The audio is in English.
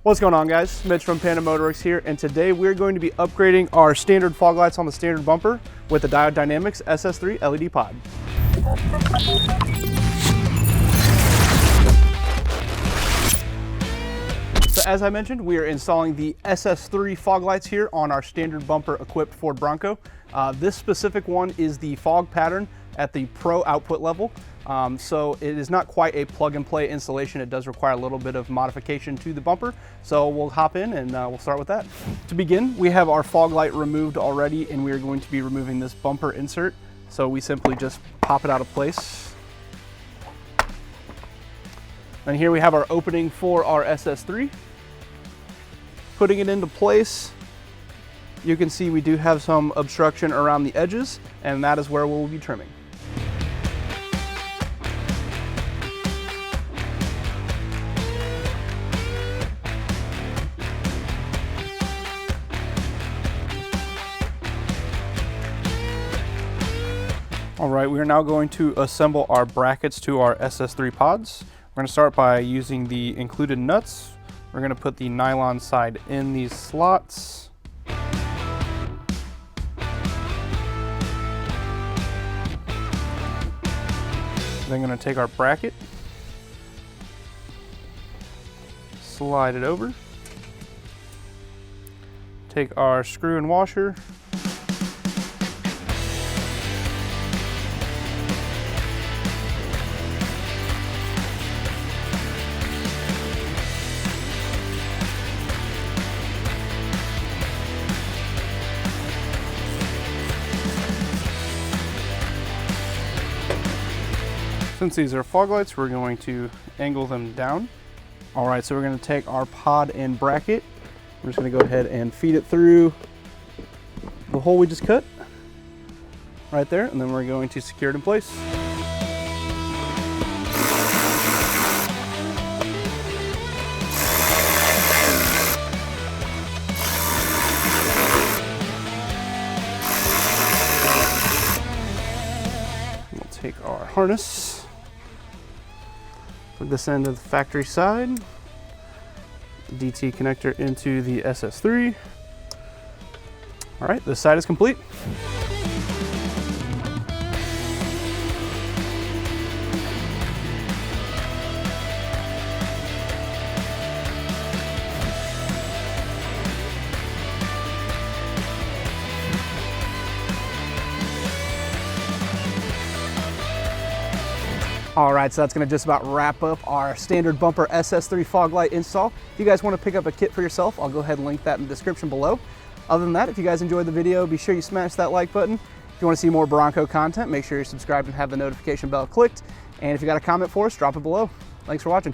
What's going on, guys? Mitch from Panda Motorworks here, and today we're going to be upgrading our standard fog lights on the standard bumper with the Diode Dynamics SS3 LED pod. So as I mentioned, we are installing the SS3 fog lights here on our standard bumper equipped Ford Bronco. This specific one is the fog pattern at the Pro output level. So it is not quite a plug and play installation. It does require a little bit of modification to the bumper. So we'll hop in and we'll start with that. To begin, we have our fog light removed already, and we are going to be removing this bumper insert. So we simply just pop it out of place. And here we have our opening for our SS3. Putting it into place, you can see we do have some obstruction around the edges, and that is where we'll be trimming. All right, we are now going to assemble our brackets to our SS3 pods. We're going to start by using the included nuts. We're going to put the nylon side in these slots. Then going to take our bracket, slide it over, take our screw and washer, since these are fog lights, we're going to angle them down. All right, so we're going to take our pod and bracket. We're just going to go ahead and feed it through the hole we just cut right there, and then we're going to secure it in place. We'll take our harness, plug this into the factory side, DT connector into the SS3. All right, this side is complete. All right, so that's gonna just about wrap up our standard bumper SS3 fog light install. If you guys wanna pick up a kit for yourself, I'll go ahead and link that in the description below. Other than that, if you guys enjoyed the video, be sure you smash that like button. If you wanna see more Bronco content, make sure you're subscribed and have the notification bell clicked. And if you got a comment for us, drop it below. Thanks for watching.